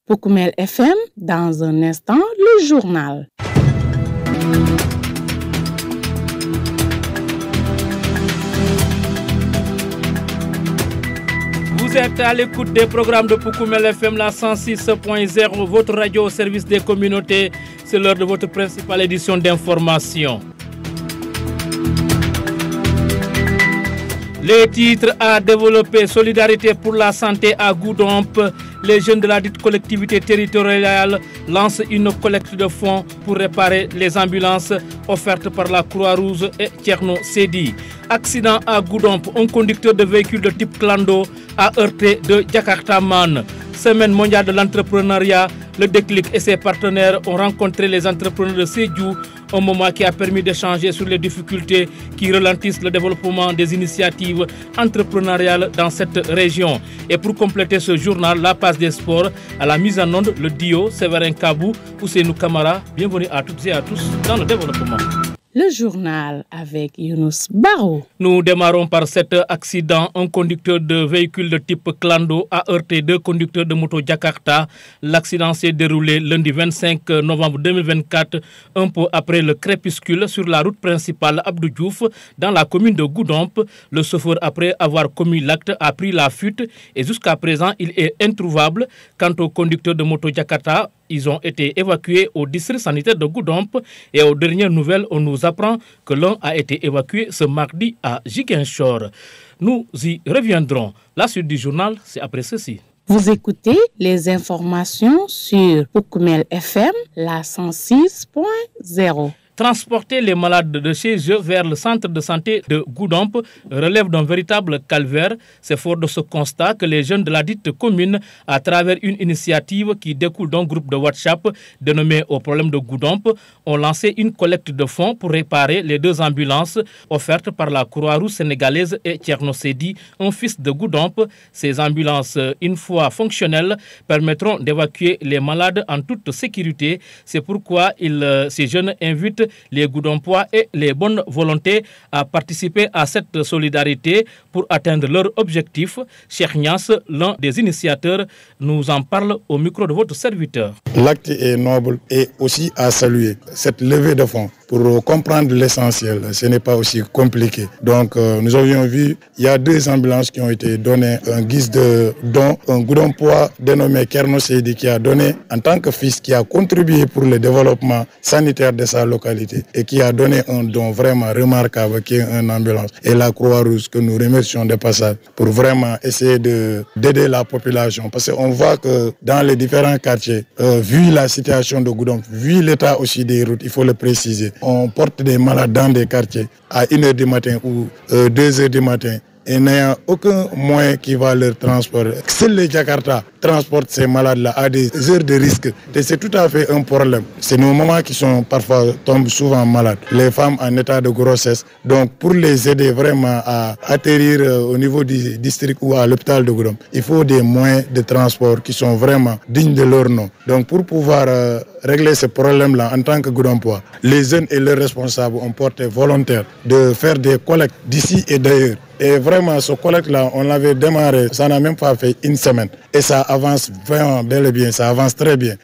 Poukoumel FM, dans un instant, le journal. Vous êtes à l'écoute des programmes de Poukoumel FM, la 106.0, votre radio au service des communautés. C'est l'heure de votre principale édition d'information. Les titres à développer, solidarité pour la santé à Goudomp. Les jeunes de la dite collectivité territoriale lancent une collecte de fonds pour réparer les ambulances offertes par la Croix-Rouge et Tcherno Sedi. Accident à Goudomp, un conducteur de véhicule de type Clando a heurté de Jakarta Man. Semaine mondiale de l'entrepreneuriat, le déclic et ses partenaires ont rencontré les entrepreneurs de Sédhiou, un moment qui a permis d'échanger sur les difficultés qui ralentissent le développement des initiatives entrepreneuriales dans cette région. Et pour compléter ce journal, la passe des sports, à la mise en onde, le duo Séverin Kabou, Ousseinou Kamara. Bienvenue à toutes et à tous dans le développement. Le journal avec Younous Baro. Nous démarrons par cet accident. Un conducteur de véhicule de type Clando a heurté deux conducteurs de moto Jakarta. L'accident s'est déroulé lundi 25 novembre 2024, un peu après le crépuscule sur la route principale Abdou Diouf dans la commune de Goudomp. Le chauffeur, après avoir commis l'acte, a pris la fuite et jusqu'à présent, il est introuvable. Quant au conducteur de moto Jakarta, ils ont été évacués au district sanitaire de Goudomp et aux dernières nouvelles, on nous apprend que l'un a été évacué ce mardi à Ziguinchor. Nous y reviendrons. La suite du journal, c'est après ceci. Vous écoutez les informations sur Poukoumel FM, la 106.0. Transporter les malades de chez eux vers le centre de santé de Goudomp relève d'un véritable calvaire. C'est fort de ce constat que les jeunes de la dite commune, à travers une initiative qui découle d'un groupe de WhatsApp dénommé Au problème de Goudomp, ont lancé une collecte de fonds pour réparer les deux ambulances offertes par la Croix-Rouge sénégalaise et Tcherno Sedi, un fils de Goudomp. Ces ambulances, une fois fonctionnelles, permettront d'évacuer les malades en toute sécurité. C'est pourquoi ces jeunes invitent les Goudompois et les bonnes volontés à participer à cette solidarité pour atteindre leur objectif. Cheikh Nias, l'un des initiateurs, nous en parle au micro de votre serviteur. L'acte est noble et aussi à saluer. Cette levée de fonds, pour comprendre l'essentiel, ce n'est pas aussi compliqué. Donc nous avions vu, il y a deux ambulances qui ont été données en guise de don. Un Goudompois dénommé Tcherno Sedi qui a donné en tant que fils, qui a contribué pour le développement sanitaire de sa localité et qui a donné un don vraiment remarquable qui est une ambulance. Et la Croix-Rouge que nous remercions de passage pour vraiment essayer d'aider la population. Parce qu'on voit que dans les différents quartiers, vu la situation de Goudomp, vu l'état aussi des routes, il faut le préciser, on porte des malades dans des quartiers à 1h du matin ou 2h du matin et n'ayant aucun moyen qui va leur transporter. Seuls les Jakarta transportent ces malades-là à des heures de risque. Et c'est tout à fait un problème. C'est nos mamans qui sont parfois tombent souvent malades. Les femmes en état de grossesse. Donc pour les aider vraiment à atterrir au niveau du district ou à l'hôpital de Goudomp, il faut des moyens de transport qui sont vraiment dignes de leur nom. Donc pour pouvoir régler ce problème-là en tant que Goudompois, les jeunes et leurs responsables ont porté volontaire de faire des collectes d'ici et d'ailleurs. Et vraiment, ce collecte-là, on l'avait démarré, ça n'a même pas fait une semaine. Et ça avance vraiment bel et bien, ça avance très bien.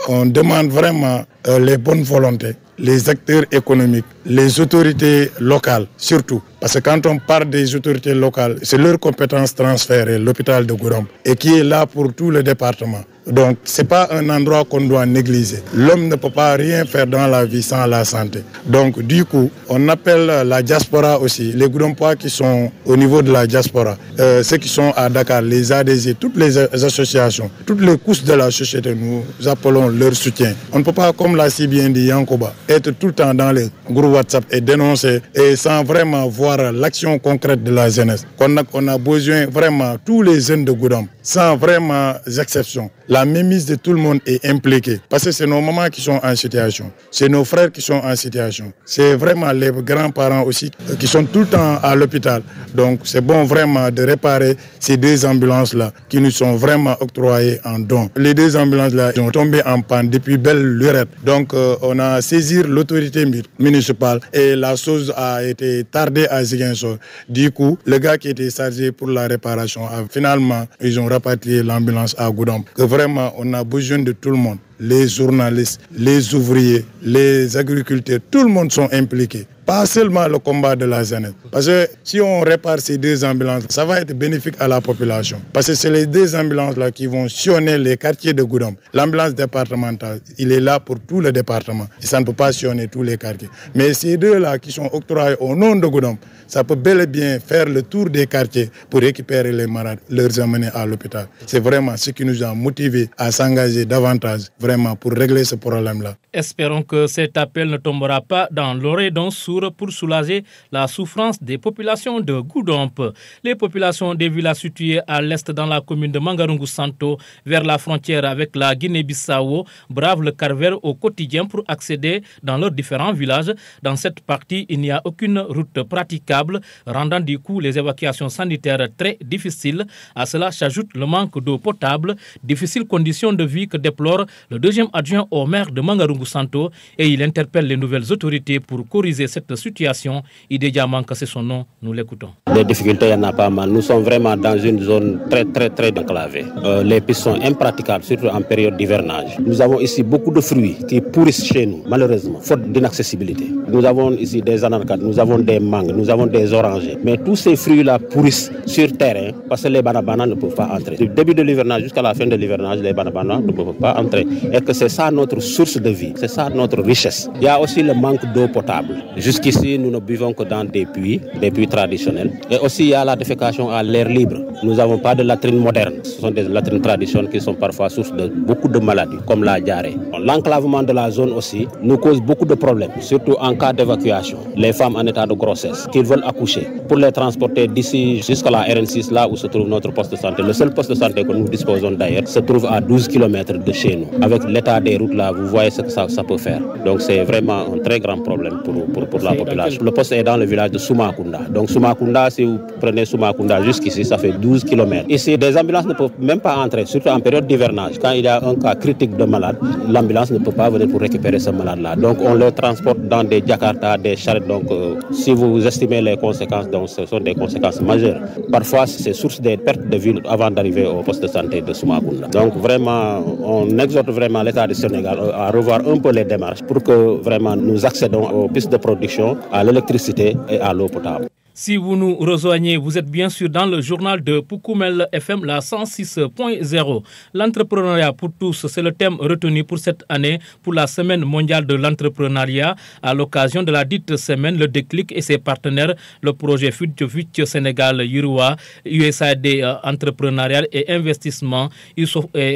On demande vraiment les bonnes volontés, les acteurs économiques, les autorités locales surtout. Parce que quand on parle des autorités locales, c'est leur compétence transférée, l'hôpital de Goudomp, et qui est là pour tout le département. Donc, ce n'est pas un endroit qu'on doit négliger. L'homme ne peut pas rien faire dans la vie sans la santé. Donc, du coup, on appelle la diaspora aussi, les Goudompois qui sont au niveau de la diaspora, ceux qui sont à Dakar, les ADG, toutes les associations, toutes les couches de la société, nous appelons leur soutien. On ne peut pas, comme l'a si bien dit Yankoba, être tout le temps dans les groupes WhatsApp et dénoncer et sans vraiment voir l'action concrète de la jeunesse. On a besoin vraiment, tous les jeunes de Goudomp, sans vraiment exception. La mémise de tout le monde est impliquée. Parce que c'est nos mamans qui sont en situation. C'est nos frères qui sont en situation. C'est vraiment les grands-parents aussi qui sont tout le temps à l'hôpital. Donc c'est bon vraiment de réparer ces deux ambulances-là qui nous sont vraiment octroyées en don. Les deux ambulances-là ont tombé en panne depuis belle lurette. Donc on a saisi l'autorité municipale et la chose a été tardée à Ziguinchor. Du coup, le gars qui était chargé pour la réparation, finalement, ils ont rapatrié l'ambulance à Goudomp. vraiment, on a besoin de tout le monde. Les journalistes, les ouvriers, les agriculteurs, tout le monde sont impliqués. Pas seulement le combat de la jeunesse. Parce que si on répare ces 2 ambulances, ça va être bénéfique à la population. Parce que c'est les 2 ambulances-là qui vont sillonner les quartiers de Goudomp. L'ambulance départementale, il est là pour tout le département. Et ça ne peut pas sillonner tous les quartiers. Mais ces 2-là qui sont octroyés au nom de Goudomp, ça peut bel et bien faire le tour des quartiers pour récupérer les malades, les amener à l'hôpital. C'est vraiment ce qui nous a motivés à s'engager davantage, vraiment, pour régler ce problème-là. Espérons que cet appel ne tombera pas dans l'oreille d'un sourd pour soulager la souffrance des populations de Goudomp. Les populations des villages situées à l'est dans la commune de Mangarungu-Santo, vers la frontière avec la Guinée-Bissau, bravent le calvaire au quotidien pour accéder dans leurs différents villages. Dans cette partie, il n'y a aucune route praticable, rendant du coup les évacuations sanitaires très difficiles. À cela s'ajoute le manque d'eau potable, difficiles conditions de vie que déplore le deuxième adjoint au maire de Mangarungu-Santo, et il interpelle les nouvelles autorités pour corriger cette situation. Idé Diamanka, c'est son nom, nous l'écoutons. Des difficultés, il y en a pas mal. Nous sommes vraiment dans une zone très enclavée. Les pistes sont impraticables, surtout en période d'hivernage. Nous avons ici beaucoup de fruits qui pourrissent chez nous, malheureusement, faute d'inaccessibilité. Nous avons ici des anacardes, nous avons des mangues, nous avons des orangers. Mais tous ces fruits-là pourrissent sur terrain parce que les bananas ne peuvent pas entrer. Du début de l'hivernage jusqu'à la fin de l'hivernage, les bananas ne peuvent pas entrer. Et que c'est ça notre source de vie, c'est ça notre richesse. Il y a aussi le manque d'eau potable. Jusqu'ici, nous ne buvons que dans des puits traditionnels. Et aussi, il y a la défécation à l'air libre. Nous n'avons pas de latrines modernes. Ce sont des latrines traditionnelles qui sont parfois source de beaucoup de maladies, comme la diarrhée. L'enclavement de la zone aussi nous cause beaucoup de problèmes, surtout en cas d'évacuation. Les femmes en état de grossesse qui veulent accoucher, pour les transporter d'ici jusqu'à la RN6, là où se trouve notre poste de santé. Le seul poste de santé que nous disposons d'ailleurs se trouve à 12 km de chez nous. Avec l'état des routes là, vous voyez ce que ça peut faire. Donc c'est vraiment un très grand problème pour la population. Le poste est dans le village de Soumakunda. Donc Soumakunda, si vous prenez Soumakunda jusqu'ici, ça fait 12 km. Ici, des ambulances ne peuvent même pas entrer, surtout en période d'hivernage. Quand il y a un cas critique de malade, l'ambulance ne peut pas venir pour récupérer ce malade-là. Donc on le transporte dans des Jakarta, des charrettes. Donc si vous estimez les conséquences, donc ce sont des conséquences majeures. Parfois, c'est source des pertes de vie avant d'arriver au poste de santé de Soumakunda. Donc vraiment, on exhorte vraiment l'État du Sénégal à revoir un peu les démarches pour que vraiment nous accédons aux pistes de production, à l'électricité et à l'eau potable. Si vous nous rejoignez, vous êtes bien sûr dans le journal de Poukoumel FM, la 106.0. L'entrepreneuriat pour tous, c'est le thème retenu pour cette année pour la Semaine mondiale de l'entrepreneuriat. À l'occasion de la dite semaine, le Déclic et ses partenaires, le projet Future Sénégal Yirwa, USAID Entrepreneurial et Investissement,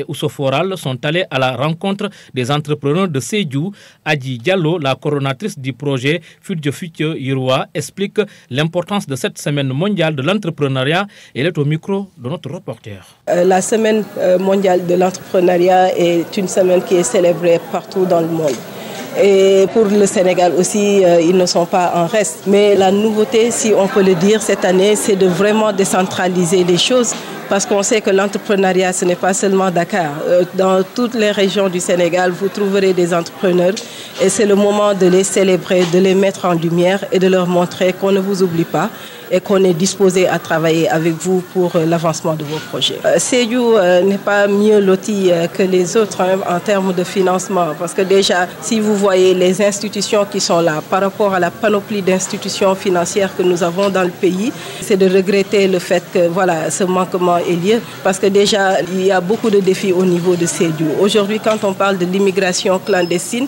Oussoforal, sont allés à la rencontre des entrepreneurs de Sédhiou. Adji Diallo, la coordonnatrice du projet Future Yirwa, explique l'importance de cette semaine mondiale de l'entrepreneuriat. Elle est au micro de notre reporter. La semaine mondiale de l'entrepreneuriat est une semaine qui est célébrée partout dans le monde. Et pour le Sénégal aussi, ils ne sont pas en reste. Mais la nouveauté, si on peut le dire, cette année, c'est de vraiment décentraliser les choses. Parce qu'on sait que l'entrepreneuriat, ce n'est pas seulement Dakar. Dans toutes les régions du Sénégal, vous trouverez des entrepreneurs. Et c'est le moment de les célébrer, de les mettre en lumière et de leur montrer qu'on ne vous oublie pas et qu'on est disposé à travailler avec vous pour l'avancement de vos projets. Sédhiou n'est pas mieux loti que les autres en termes de financement, parce que déjà, si vous voyez les institutions qui sont là, par rapport à la panoplie d'institutions financières que nous avons dans le pays, c'est de regretter le fait que voilà, ce manquement est lié, parce que déjà, il y a beaucoup de défis au niveau de Sédhiou. Aujourd'hui, quand on parle de l'immigration clandestine,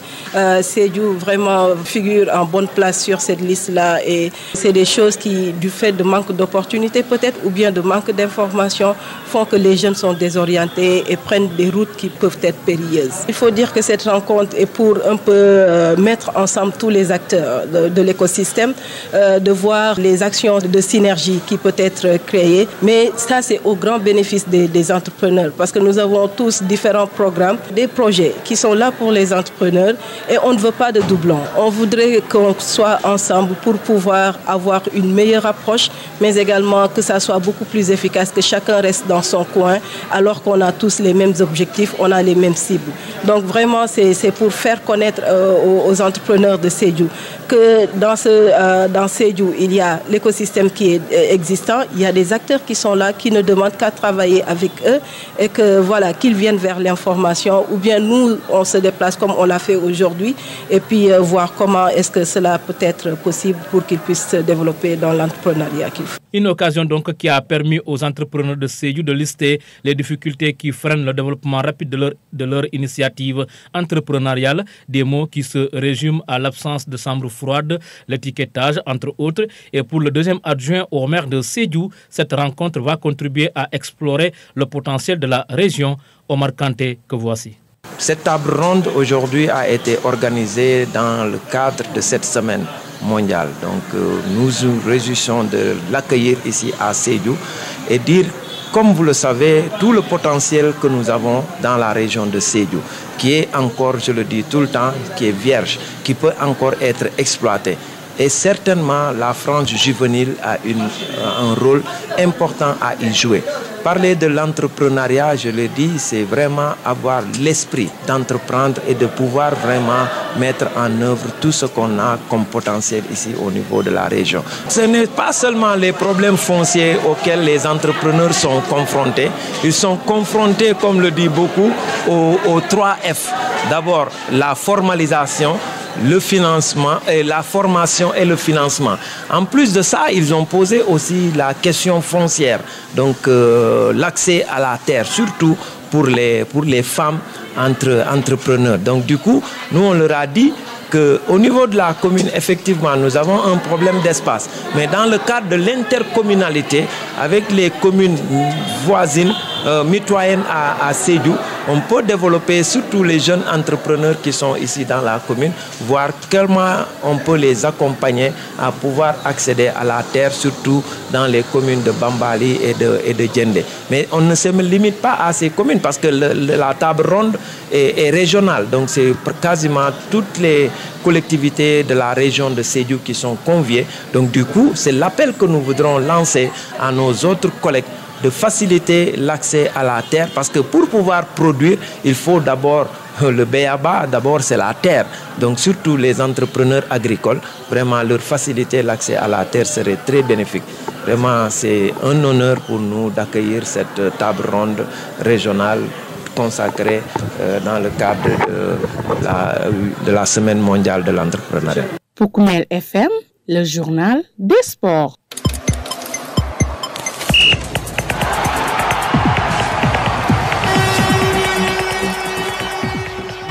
Sédhiou vraiment figure en bonne place sur cette liste-là, et c'est des choses qui, du fait de manque d'opportunités peut-être ou bien de manque d'informations font que les jeunes sont désorientés et prennent des routes qui peuvent être périlleuses. Il faut dire que cette rencontre est pour un peu mettre ensemble tous les acteurs de l'écosystème, de voir les actions de synergie qui peuvent être créées, mais ça c'est au grand bénéfice des entrepreneurs parce que nous avons tous différents programmes, des projets qui sont là pour les entrepreneurs et on ne veut pas de doublons. On voudrait qu'on soit ensemble pour pouvoir avoir une meilleure rapproche, mais également que ça soit beaucoup plus efficace, que chacun reste dans son coin, alors qu'on a tous les mêmes objectifs, on a les mêmes cibles. Donc vraiment, c'est pour faire connaître aux entrepreneurs de Sédhiou que dans Sédhiou, il y a l'écosystème qui est existant, il y a des acteurs qui sont là, qui ne demandent qu'à travailler avec eux et que voilà, qu'ils viennent vers l'information, ou bien nous, on se déplace comme on l'a fait aujourd'hui, et puis voir comment est-ce que cela peut être possible pour qu'ils puissent se développer dans l'entrepreneuriat qu'il faut. Une occasion donc qui a permis aux entrepreneurs de Sédhiou de lister les difficultés qui freinent le développement rapide de leur initiative entrepreneuriale, des mots qui se résument à l'absence de chambre froide, l'étiquetage entre autres. Et pour le deuxième adjoint au maire de Sédhiou, cette rencontre va contribuer à explorer le potentiel de la région. Omar Kanté, que voici. Cette table ronde aujourd'hui a été organisée dans le cadre de cette semaine mondiale. Donc nous nous réjouissons de l'accueillir ici à Sédhiou et dire, comme vous le savez, tout le potentiel que nous avons dans la région de Sédhiou, qui est encore, je le dis tout le temps, qui est vierge, qui peut encore être exploité. Et certainement, la frange juvénile a un rôle important à y jouer. Parler de l'entrepreneuriat, je le dis, c'est vraiment avoir l'esprit d'entreprendre et de pouvoir vraiment mettre en œuvre tout ce qu'on a comme potentiel ici au niveau de la région. Ce n'est pas seulement les problèmes fonciers auxquels les entrepreneurs sont confrontés. Ils sont confrontés, comme le dit beaucoup, aux 3 F. D'abord, la formalisation, le financement, et la formation et le financement. En plus de ça, ils ont posé aussi la question foncière, donc l'accès à la terre, surtout pour les femmes entrepreneurs. Donc du coup, nous on leur a dit qu'au niveau de la commune, effectivement, nous avons un problème d'espace. Mais dans le cadre de l'intercommunalité, avec les communes voisines, mitoyennes à Sédhiou, on peut développer surtout les jeunes entrepreneurs qui sont ici dans la commune, voir comment on peut les accompagner à pouvoir accéder à la terre, surtout dans les communes de Bambali et de Djendé. Mais on ne se limite pas à ces communes parce que la table ronde est régionale. Donc c'est quasiment toutes les collectivités de la région de Sédhiou qui sont conviées. Donc du coup, c'est l'appel que nous voudrons lancer à nos autres collègues de faciliter l'accès à la terre, parce que pour pouvoir produire, il faut d'abord le b.a.-ba, d'abord c'est la terre. Donc surtout les entrepreneurs agricoles, vraiment leur faciliter l'accès à la terre serait très bénéfique. Vraiment, c'est un honneur pour nous d'accueillir cette table ronde régionale consacrée dans le cadre de la Semaine mondiale de l'entrepreneuriat. Pour Koumel FM, le journal des sports.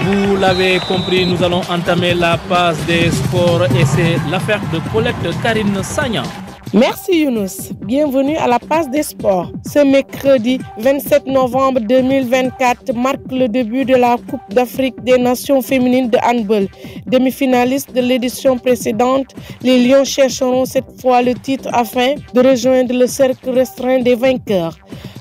Vous l'avez compris, nous allons entamer la passe des sports et c'est l'affaire de Colette Karine Sagnan. Merci Younous. Bienvenue à la passe des sports. Ce mercredi 27 novembre 2024 marque le début de la Coupe d'Afrique des Nations féminines de handball. Demi-finalistes de l'édition précédente, les Lions chercheront cette fois le titre afin de rejoindre le cercle restreint des vainqueurs.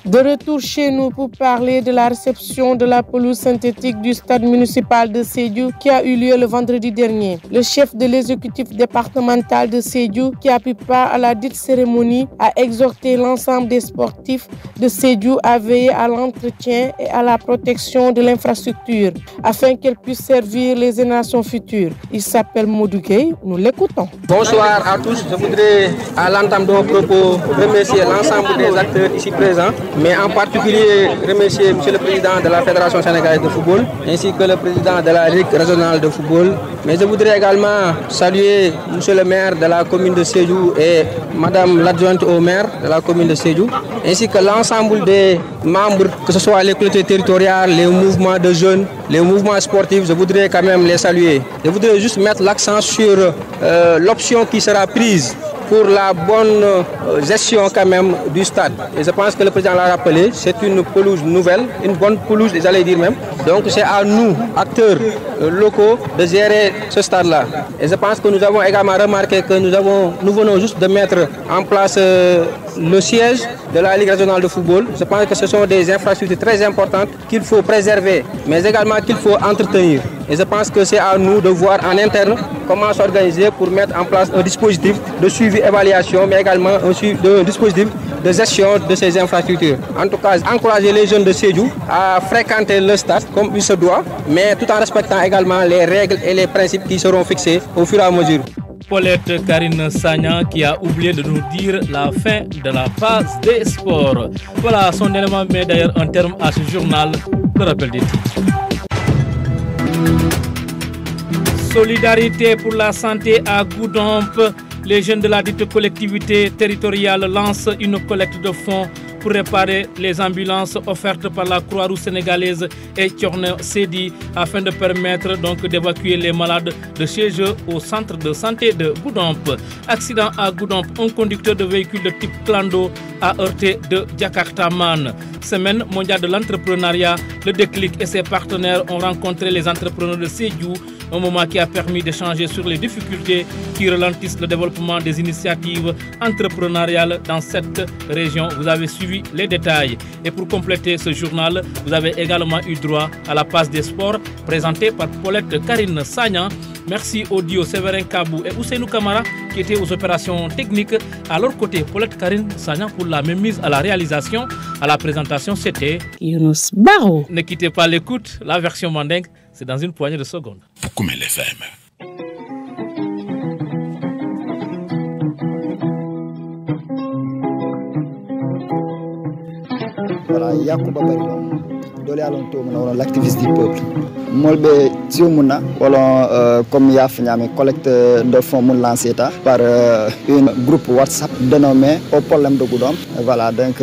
De retour chez nous pour parler de la réception de la pelouse synthétique du stade municipal de Sédhiou qui a eu lieu le vendredi dernier. Le chef de l'exécutif départemental de Sédhiou qui a pris part à la dite cérémonie a exhorté l'ensemble des sportifs de Sédhiou à veiller à l'entretien et à la protection de l'infrastructure afin qu'elle puisse servir les générations futures. Il s'appelle Modou Gueye, nous l'écoutons. Bonsoir à tous, je voudrais à l'entame de vos propos remercier l'ensemble des acteurs ici présents, mais en particulier remercier M. le Président de la Fédération sénégalaise de football ainsi que le Président de la Ligue régionale de football. Mais je voudrais également saluer M. le maire de la commune de Sédhiou et Madame l'adjointe au maire de la commune de Sédhiou, ainsi que l'ensemble des membres, que ce soit les collectivités territoriales, les mouvements de jeunes, les mouvements sportifs, je voudrais quand même les saluer. Je voudrais juste mettre l'accent sur l'option qui sera prise pour la bonne gestion quand même du stade. Et je pense que le président l'a rappelé, c'est une pelouse nouvelle, une bonne pelouse, j'allais dire même. Donc c'est à nous, acteurs locaux, de gérer ce stade-là. Et je pense que nous avons également remarqué que nous venons juste de mettre en place le siège de la Ligue régionale de football. Je pense que ce sont des infrastructures très importantes qu'il faut préserver, mais également qu'il faut entretenir. Et je pense que c'est à nous de voir en interne comment s'organiser pour mettre en place un dispositif de suivi évaluation, mais également un dispositif de gestion de ces infrastructures. En tout cas, encourager les jeunes de Sédhiou à fréquenter le stade comme il se doit, mais tout en respectant également les règles et les principes qui seront fixés au fur et à mesure. Paulette Karine Sagna qui a oublié de nous dire la fin de la phase des sports. Voilà, son élément met d'ailleurs un terme à ce journal. Le rappel des titres. Solidarité pour la santé à Goudomp. Les jeunes de la dite collectivité territoriale lancent une collecte de fonds pour réparer les ambulances offertes par la Croix-Rouge sénégalaise et Thierno Seydi afin de permettre donc d'évacuer les malades de chez eux au centre de santé de Goudomp. Accident à Goudomp, un conducteur de véhicule de type clando a heurté de Jakartaman. Semaine mondiale de l'entrepreneuriat, le Déclic et ses partenaires ont rencontré les entrepreneurs de Sédhiou, un moment qui a permis d'échanger sur les difficultés qui ralentissent le développement des initiatives entrepreneuriales dans cette région. Vous avez suivi les détails. Et pour compléter ce journal, vous avez également eu droit à la passe des sports présentée par Paulette Karine Sagna. Merci aux duo Séverin Kabou et Ousseinou Kamara qui étaient aux opérations techniques. À leur côté, Paulette Karine Sagna pour la même mise à la réalisation. À la présentation, c'était Younous Baro. Ne quittez pas l'écoute, la version mandingue, c'est dans une poignée de secondes. Poukoumel FM. Voilà, Yacouba Barilon, Doléalon Tom, l'activiste du peuple. Molbe Tioumuna, comme Yafnyame, collecte de fonds lancé par un groupe WhatsApp dénommé Au problème de Goudomp. Voilà, donc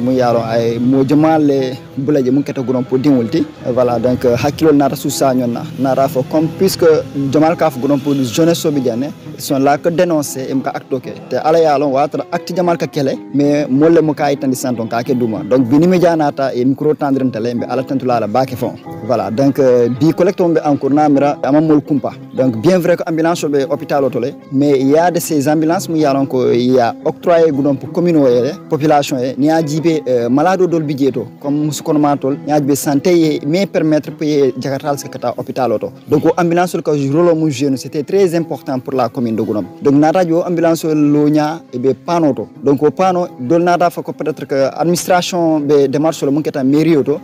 Mouyaro ay Moudjamal les Boulaye Mouketa Goudomp pour Dimulti. Voilà, donc Hakilo Nara Soussanyona, Nara fo comme puisque Jamal Kaf Goudomp pour les jeunes Sobidiane, ils sont là que dénoncer et m'actoquer. Te alayalon watra acte Jamal Kakele, mais Molle Moka étandi santon Kake Douma. Donc Binimedianata et micro tendrin tele, mais à la tentula la bac fond. Voilà, donc bi collecton en cours namira amamol kumpa. Donc bien vrai que ambulance be hôpital otole, mais il y a de ces ambulances mu yaron ko il y a octroyé Goudomp pour commune population ni a jibé malade dol bidjeto comme musukono matol ni a jibé santé mais permettre payer Jakarta ce kata hôpital auto. Donc ambulance ko rôle mu jeune c'était très important pour la commune de Goudomp. Donc na radio ambulance lonya e be panoto. Donc au pano dol nada fa ko peut-être que administration be démarche le munketa mairie auto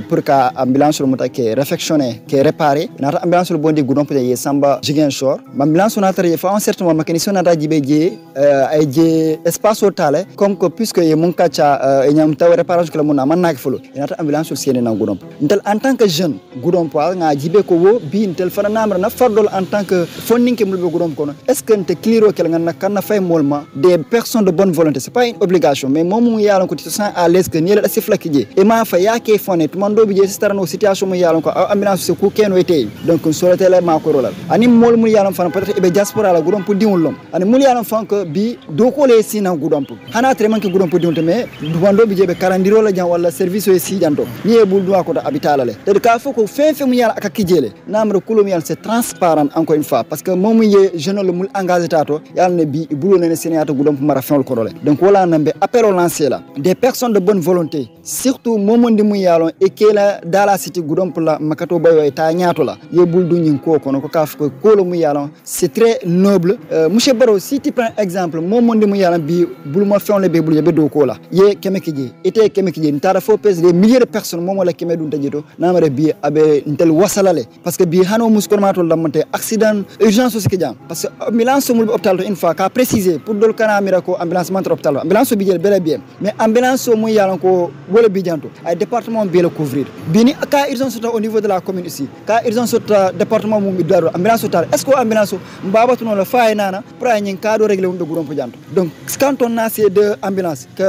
pour que ambulance le mutake réfectionner qui réparé nata ambulance le bondi Goudomp ye samba Ziguinchor ambulance nata ye fa un certain moment mécanicien nata jibe je ay je espace hôtel comme que puisque ye munkacha ñam taw réparation que le mona man nak fulu nata ambulance siene na Goudomp ntel en tant que jeune Goudomp nga jibe ko wo bi ntel fana namra na fardol en tant que funding ke mulbe Goudomp kono est-ce que nte cliro kel nga kan na fay molma des personnes de bonne volonté c'est pas une obligation mais momu yalon ko tu sens à l'aise que ni la siflaki je e ma fa yake fone to mando bi je starano situation mu yalon ko ambulance se ku keno ete donc sur le télé ma ko rolal ani mol mu yalon fa peut-être e be diaspora la Goudomp diwul lom ani mul yalon fa que bi do ko le sina Goudomp hana très manque Goudomp diwul mais mando bi je be karandiro la jan wala service o si janto ni e bul do ko da habital le de ka foko fin mu yalla aka kijele namre kulum yalla c'est transparent encore une fois parce que momu ye jeune le mul engagé tato yalla ne bi bulo ne sénéata Goudomp mara fenol ko dole donc wala nambe appel au lancer là des personnes de bonne volonté surtout momondi mu yalon et que la dans la cité Goudomp la makato bayo ta ñaato la ye bul du ñin ko kono ko kaf ko lo mu yalon c'est très noble monsieur Baro si tu prends exemple momondi mu yalon bi bul ma fenol be bul be do ko la ye kemekiji été kemekiji ntara fo pèse des milliers de personnes momo la kemedun tajeto namare bi abe ntel wasalale parce que bi hano muskon matol damante accident urgence aussi jam parce que ambulance mul hôpital une fois ka préciser pour dol kana mira ko ambulance mantre hôpital ambulance bi jël bel bien mais ambulance mu yalon ko wala bi janto ay département bi le couvrir bini ka urgence au niveau de la commune ici ka urgence département mu bi daro ambulance hôpital est-ce que ambulance mbabatu non la fay nana pour ay ka do régler wonde Goudomp janto donc quand on a ces deux ambulances que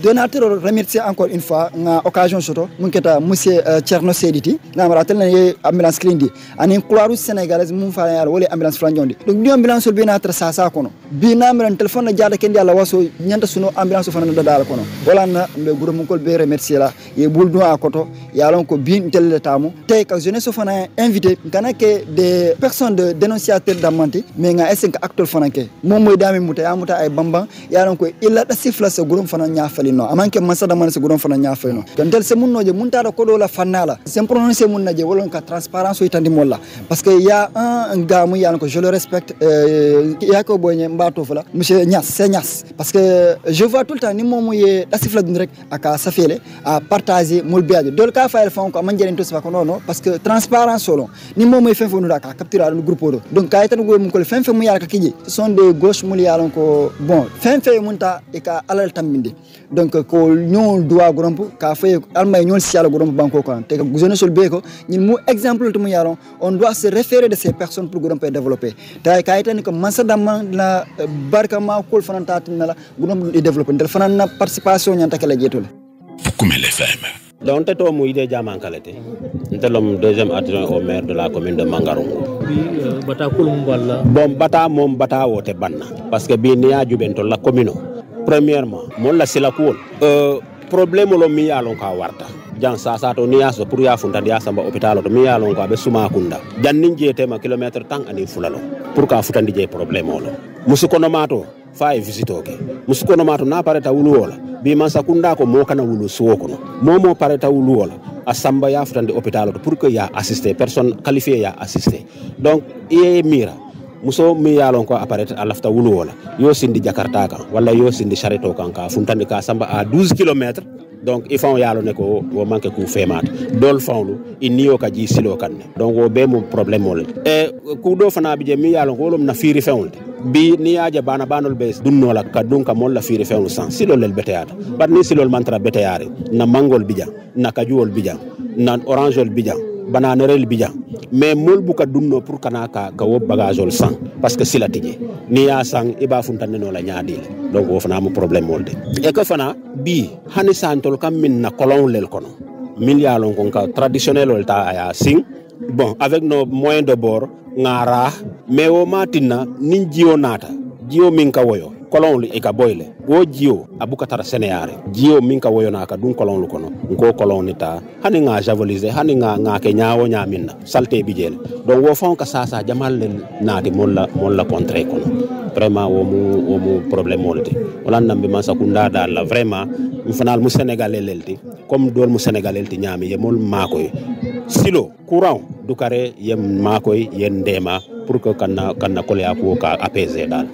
donateur remercier encore une fois na occasion soto mun keta monsieur Thierno Seydi namara tel na ambulance clindi ani Croix-Rouge sénégalaise mun fa yalla wala ambulance franjondi donc ni ambulance bi na tra sa kono bi namran téléphone jaada kendi alla waso nyanta suno ambulance fana da dal kono wala na be Goudomp ko be remercier la ye bul do à koto yalon ko bin tel tamu tay ka jeunesse fana invité kana ke des personnes de dénonciateurs d'amante mais nga esen ka acteur fana ke mom moy dami muta ay bamban yalon ko illa da sifla se gurum fana nyafali no amanke masada man se gurum fana nyafali no tel se munno je munta da kodo la fanala c'est prononcer munna je wolon ka transparence itandi molla parce que y a un gars mu yalon ko je le respecte ya ko boyne mbato fala monsieur Niass parce que je vois tout le temps ni mom moy da sifla dun rek aka safele à partager mol biajo dol ka fayel fon ko man jeren to sfa ko non parce que transparence solo ni mom moy fen fonu da ka capturer le groupe do donc kay tan go mum ko fen mu yalla ka kiji ce sont des gauches mul yalon ko bon fen munta e ka alal tambinde donc ko ñoo doa gromp ka fay almay ñoo ci yalla gromp banko ko te ko jeune sol be ko ñin mu exemple to mu yalon on doit se référer de ces personnes pour gromp développer tay kay tan ko mansadama la barkama ko fananta tinala gromp développer del fanana participation ñanta kala jetol Fukumel FM. Donc, c'est un idée Diamankalete. Nous sommes deuxième adjoint au maire de la commune de Mangarongo. Bon, bata wote banna. Parce que bien jubento la commune. Premièrement, mon la c'est la cour. Problème lo mi alon ka warta. Jan sa to ni aso pour ya funda dia samba hôpital to mi alon ko be suma kunda. Jan ninje tema kilomètre tang ani fulalo. Pour ka futandi je problème lo. Musukono mato fa visito ke. Musukono mato na pareta wulu wala. Bi man sakunda ko mo kana wulu suwokono. Momo pareta wulu wala. Asamba ya futandi hôpital to pour que ya assister personne qualifiée ya assister. Donc e mira muso mi yalon ko apparaître à lafta wulu wala yo sindi jakarta kan wala yo sindi charito kan ka funtandi ka samba à 12 km donc il faut yalo ne ko wo manke ku femat dol fawlu inniyo ka ji silo kan donc wo be mo problème wala e ku do fana bi je mi yalon ko lom na firi fewnde bi ni yaja bana banol be dunno la ka dunka mon la firi fewnu sans silo lel beteata bat ni silo mantra beteare na mangol bija na kajuol bija na orangeol bija bananerel bija mais mol buka dunno pour kana ka wo bagagol sang parce que sila tije ni ya sang iba funtane no la nyaadil donc wo fana mo problème molde e ko fana bi hani santol kam min na colon lel kono millialon kon ka traditionnel ol ta aya sing bon avec nos moyens de bord ngara mais o matina nin jio nata jio min ka woyo kolon li e ka boyle wo jio abuka tara seneare jio min ka woyo na ka dun kolon lu kono ko kolon nita hani nga javaliser hani nga ke nyaawo nyaminna salte bijel donc wo fon ka sasa jamal len naati molla contre kono vraiment wo mu problème molti wala nambe man sakunda dal la vraiment mu fanal mu sénégalais lelti comme dol mu sénégalais lelti nyami ye mol makoy silo courant du carré yem makoy yen ndema pour que kanna kolya ko ka apaiser dal